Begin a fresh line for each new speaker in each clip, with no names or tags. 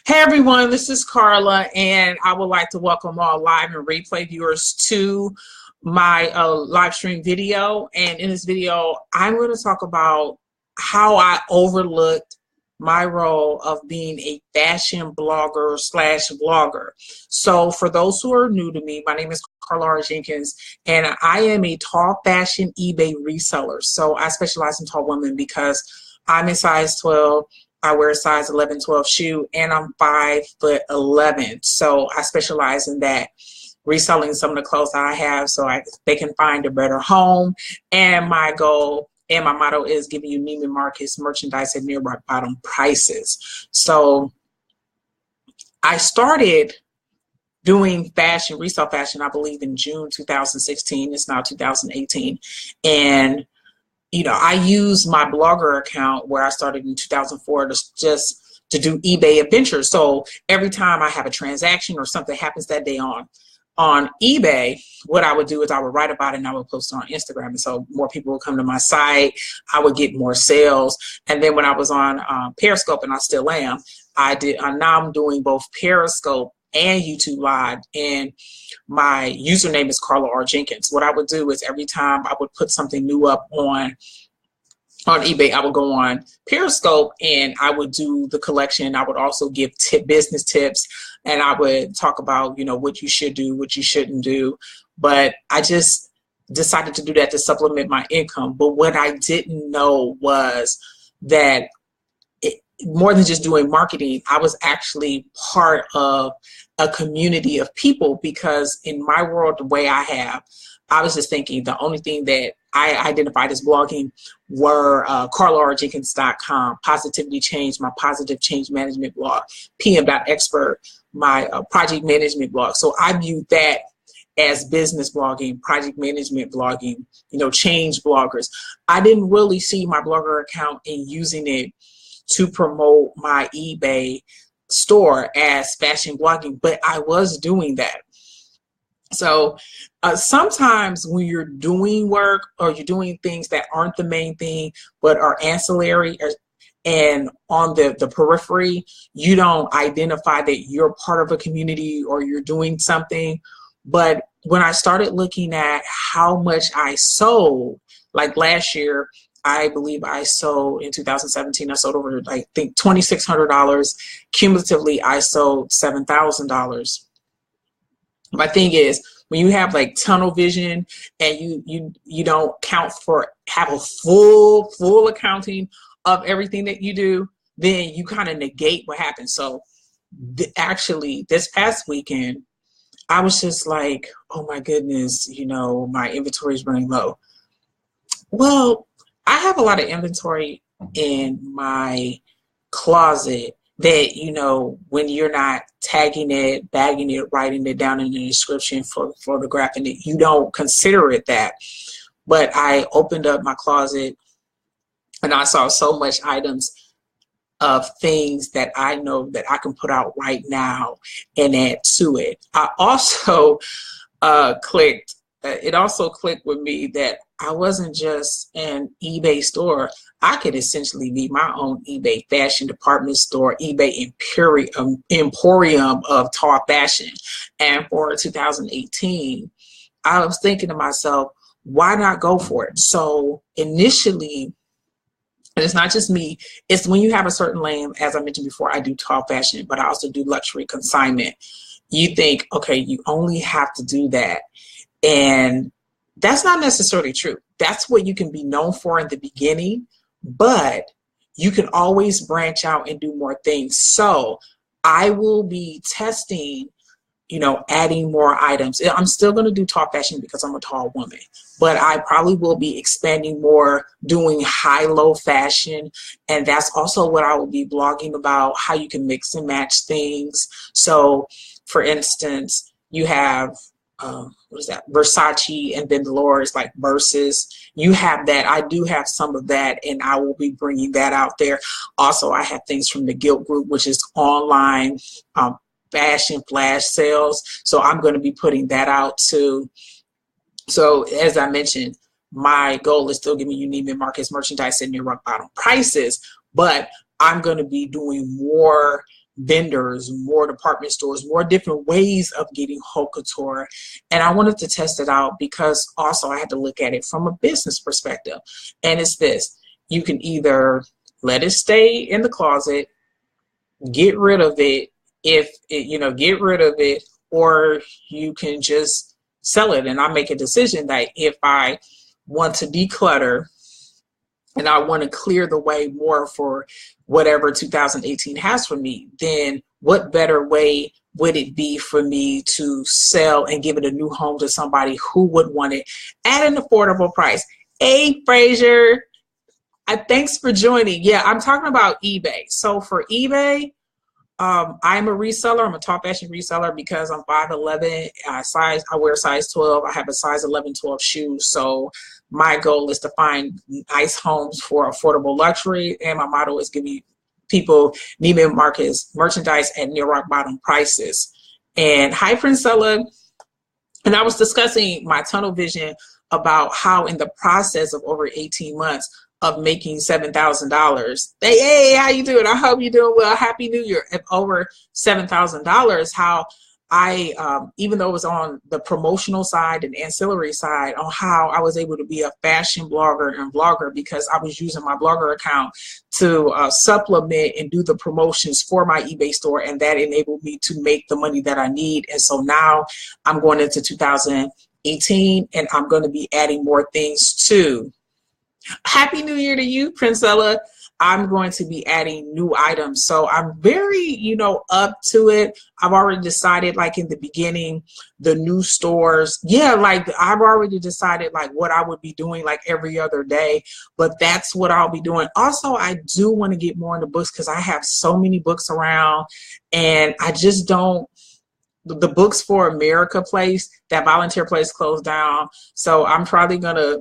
Hey everyone, this is Carla, and I would like to welcome all live and replay viewers to my live stream video. And in this video, I'm going to talk about how I overlooked my role of being a fashion blogger slash vlogger. So for those who are new to me, my name is Carla Jenkins, and I am a tall fashion eBay reseller. So I specialize in tall women because I'm in size 12. I wear a size 11, 12 shoe, and I'm 5'11". So I specialize in that, reselling some of the clothes that I have so they can find a better home. And my goal and my motto is giving you Neiman Marcus merchandise at near rock bottom prices. So I started doing fashion, resale fashion, I believe in June 2016. It's now 2018. And I use my blogger account where I started in 2004 to do eBay adventures. So every time I have a transaction or something happens that day on eBay, what I would do is I would write about it and I would post it on Instagram. And so more people would come to my site. I would get more sales. And then when I was on Periscope, and I still am, now I'm doing both Periscope and YouTube Live, and my username is Carla R. Jenkins. What I would do is every time I would put something new up on eBay, I would go on Periscope and I would do the collection. I would also give business tips, and I would talk about, what you should do, what you shouldn't do. But I just decided to do that to supplement my income. But what I didn't know was that more than just doing marketing, I was actually part of a community of people, because in my world, the way I was just thinking the only thing that I identified as blogging were carlarjenkins.com, Positivity Change, my positive change management blog, pm.expert, my project management blog. So I viewed that as business blogging, project management blogging, change bloggers. I didn't really see my blogger account and using it to promote my eBay store as fashion blogging, but I was doing that. So sometimes when you're doing work or you're doing things that aren't the main thing but are ancillary and on the periphery, you don't identify that you're part of a community or you're doing something. But when I started looking at how much I sold, like last year, I believe I sold in 2017, I sold over, I think, $2,600. Cumulatively, I sold $7,000. My thing is, when you have like tunnel vision and you don't have a full accounting of everything that you do, then you kind of negate what happened. So actually, this past weekend, I was just like, oh my goodness, my inventory is running low. Well, I have a lot of inventory in my closet that, when you're not tagging it, bagging it, writing it down in the description, photographing it, you don't consider it that. But I opened up my closet and I saw so much items of things that I know that I can put out right now and add to it. I also it also clicked with me that I wasn't just an eBay store. I could essentially be my own eBay fashion department store, eBay emporium of tall fashion. And for 2018, I was thinking to myself, why not go for it? So initially, and it's not just me, it's when you have a certain lane, as I mentioned before, I do tall fashion, but I also do luxury consignment. You think, okay, you only have to do that. And that's not necessarily true. That's what you can be known for in the beginning, but you can always branch out and do more things. So I will be testing, adding more items. I'm still going to do tall fashion because I'm a tall woman, but I probably will be expanding more, doing high-low fashion. And that's also what I will be blogging about, how you can mix and match things. So for instance, you have what is that? Versace, and then Dolores, like Versus. You have that. I do have some of that, and I will be bringing that out there. Also, I have things from the Guild Group, which is online fashion flash sales. So I'm going to be putting that out too. So as I mentioned, my goal is still giving you Neiman Marcus merchandise at near rock bottom prices, but I'm going to be doing more vendors, more department stores, more different ways of getting haute couture. And I wanted to test it out because also I had to look at it from a business perspective. And it's this: you can either let it stay in the closet, get rid of it, get rid of it, or you can just sell it. And I make a decision that if I want to declutter and I want to clear the way more for whatever 2018 has for me, then what better way would it be for me to sell and give it a new home to somebody who would want it at an affordable price? Hey, Frazier, thanks for joining. Yeah, I'm talking about eBay. So for eBay, I'm a reseller. I'm a top fashion reseller because I'm 5'11". I wear size 12. I have a size 11, 12 shoes. So my goal is to find nice homes for affordable luxury. And my motto is giving people Neiman Marcus merchandise at near rock bottom prices. And hi, Princella. And I was discussing my tunnel vision about how in the process of over 18 months of making $7,000. Hey, how you doing? I hope you're doing well. Happy New Year. At over $7,000, how I, even though it was on the promotional side and ancillary side, on how I was able to be a fashion blogger and vlogger because I was using my blogger account to supplement and do the promotions for my eBay store, and that enabled me to make the money that I need. And so now I'm going into 2018 and I'm going to be adding more things too. Happy New Year to you, Princella. I'm going to be adding new items. So I'm very, up to it. I've already decided, like in the beginning, the new stores. Yeah, like I've already decided like what I would be doing like every other day, but that's what I'll be doing. Also, I do want to get more into books because I have so many books around and I just don't. The Books for America place, that volunteer place closed down. So I'm probably gonna,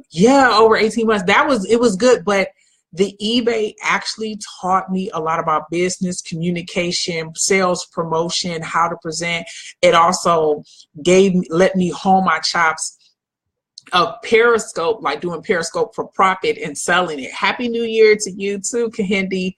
over 18 months. It was good, but the eBay actually taught me a lot about business, communication, sales, promotion, how to present. It also let me hone my chops of Periscope, like doing Periscope for profit and selling it. Happy New Year to you too, Kahindi.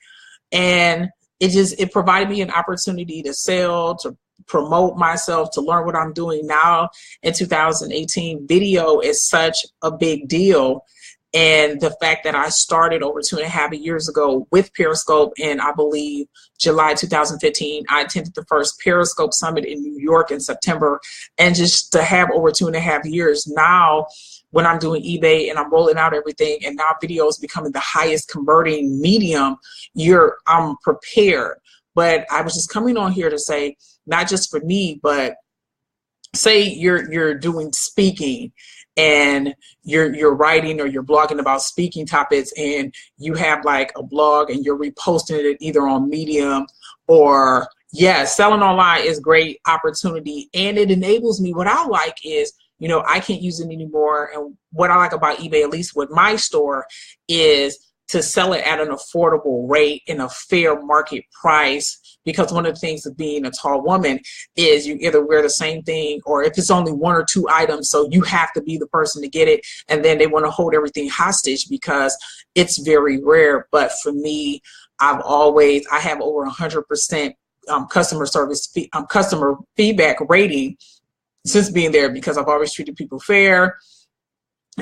And it provided me an opportunity to sell, to promote myself, to learn what I'm doing now in 2018. Video is such a big deal. And the fact that I started over 2.5 years ago with Periscope in, I believe, July 2015, I attended the first Periscope Summit in New York in September. And just to have over 2.5 years now, when I'm doing eBay and I'm rolling out everything, and now video is becoming the highest converting medium, I'm prepared. But I was just coming on here to say, not just for me, but say you're doing speaking and you're writing or you're blogging about speaking topics, and you have like a blog and you're reposting it either on Medium or selling online is great opportunity. And it enables me, what I like is, I can't use it anymore. And what I like about eBay, at least with my store, is to sell it at an affordable rate in a fair market price. Because one of the things of being a tall woman is you either wear the same thing, or if it's only 1 or 2 items, so you have to be the person to get it, and then they want to hold everything hostage because it's very rare. But for me, I have over 100% customer feedback rating since being there, because I've always treated people fair,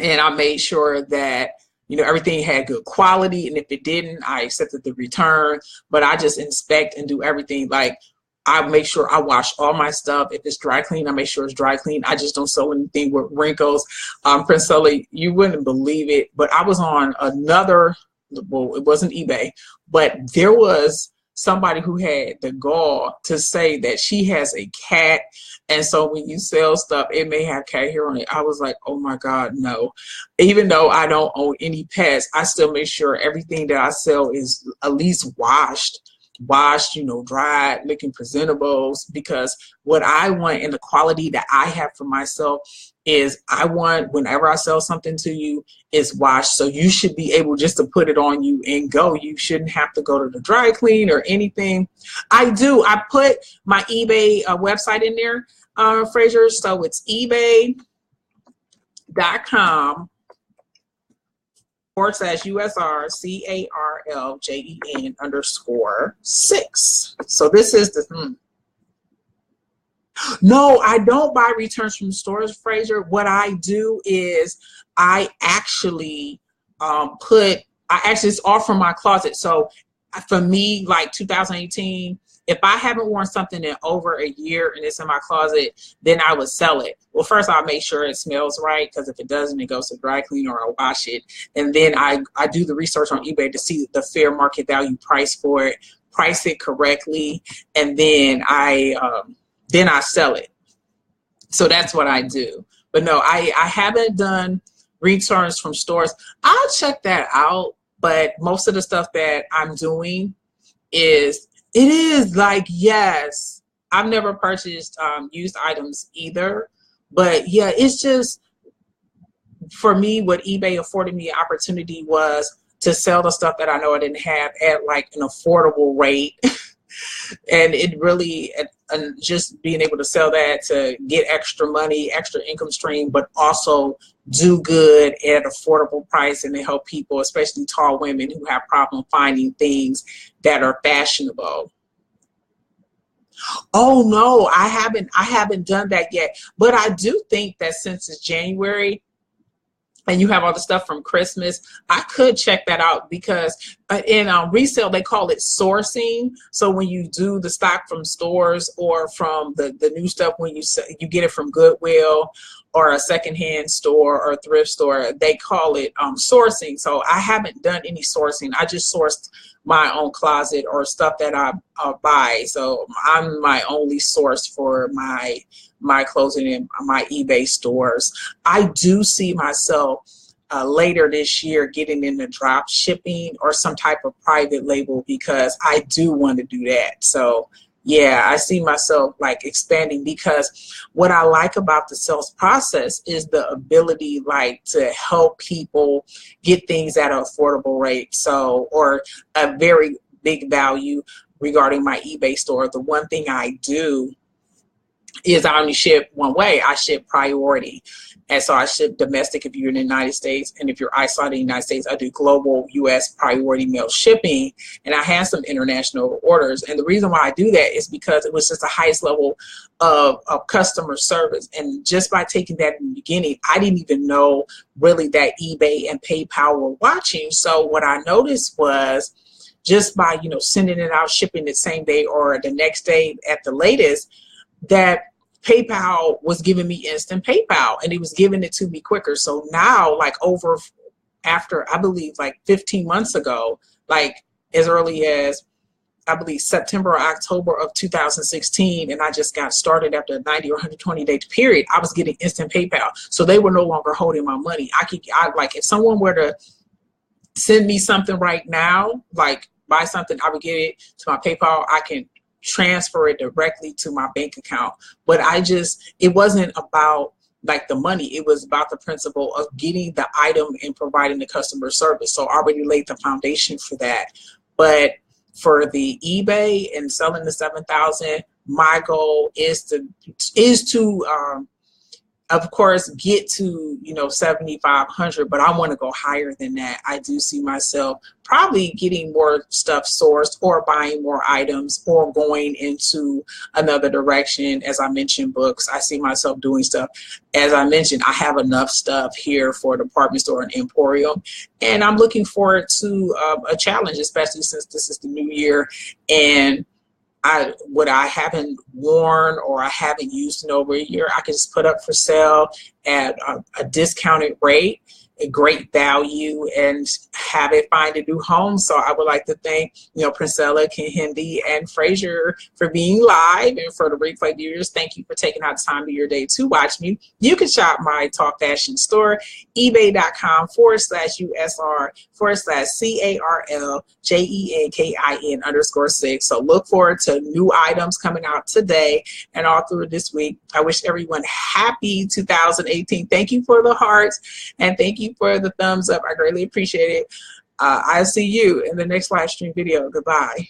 and I made sure that everything had good quality, and if it didn't, I accepted the return. But I just inspect and do everything. Like, I make sure I wash all my stuff. If it's dry clean, I make sure it's dry clean. I just don't sell anything with wrinkles. Prince Sully, you wouldn't believe it, but I was on it wasn't eBay, but there was somebody who had the gall to say that she has a cat, and so when you sell stuff, it may have cat hair on it. I was like, oh my God, no. Even though I don't own any pets, I still make sure everything that I sell is at least washed, dried, looking presentable, because what I want and the quality that I have for myself is I want, whenever I sell something to you, is washed. So you should be able just to put it on you and go. You shouldn't have to go to the dry clean or anything. I put my eBay website in there, Fraser. So it's ebay.com /USR/CARLJEN_6. So this is the, No, I don't buy returns from stores, Fraser. What I do is I actually it's all from my closet. So for me, like 2018, if I haven't worn something in over a year and it's in my closet, then I would sell it. Well, first I'll make sure it smells right, because if it doesn't, it goes to dry cleaner or I'll wash it. And then I do the research on eBay to see the fair market value price for it, price it correctly, and then I sell it. So that's what I do. But no, I haven't done returns from stores. I'll check that out, but most of the stuff that I'm doing is, it is like, yes, I've never purchased used items either. But yeah, it's just, for me, what eBay afforded me an opportunity was to sell the stuff that I know I didn't have at like an affordable rate. And it really, and just being able to sell that to get extra money, extra income stream, but also do good at an affordable price and to help people, especially tall women who have problem finding things that are fashionable. Oh no, I haven't done that yet. But I do think that since it's January and you have all the stuff from Christmas, I could check that out, because in resale, they call it sourcing. So when you do the stock from stores or from the new stuff, when you get it from Goodwill or a secondhand store or thrift store, they call it sourcing. So I haven't done any sourcing. I just sourced my own closet or stuff that I buy. So I'm my only source for my clothing in my eBay stores. I do see myself later this year getting into drop shipping or some type of private label, because I do want to do that. So yeah, I see myself like expanding, because what I like about the sales process is the ability like to help people get things at an affordable rate. So, or a very big value. Regarding my eBay store, the one thing I do is I only ship one way. I ship priority. And so I ship domestic if you're in the United States, and if you're outside the United States, I do global US priority mail shipping, and I have some international orders. And the reason why I do that is because it was just the highest level of customer service. And just by taking that in the beginning, I didn't even know really that eBay and PayPal were watching. So what I noticed was, just by, you know, sending it out, shipping the same day or the next day at the latest, that PayPal was giving me instant PayPal, and it was giving it to me quicker. So now, like after I believe like 15 months ago, like as early as I believe September or October of 2016, and I just got started after a 90 or 120 day period, I was getting instant PayPal. So they were no longer holding my money. I like, if someone were to send me something right now, like buy something, I would get it to my PayPal. I can transfer it directly to my bank account. But it wasn't about like the money. It was about the principle of getting the item and providing the customer service. So I already laid the foundation for that. But for the eBay and selling the 7,000, my goal is to of course get to, you know, 7,500, but I want to go higher than that. I do see myself probably getting more stuff sourced, or buying more items, or going into another direction. As I mentioned, books. I see myself doing stuff. As I mentioned, I have enough stuff here for a department store and emporium, and I'm looking forward to a challenge, especially since this is the new year, and what I haven't worn or I haven't used in over a year, I can just put up for sale at a discounted rate, a great value, and have it find a new home. So I would like to thank, you know, Priscilla, Kehinde, and Fraser for being live, and for the replay viewers, thank you for taking out time of your day to watch me. You can shop my Talk Fashion store, ebay.com/USR/CARLJENKIN_6. So look forward to new items coming out today and all through this week. I wish everyone happy 2018. Thank you for the hearts, and thank you for the thumbs up. I greatly appreciate it. I'll see you in the next live stream video. Goodbye.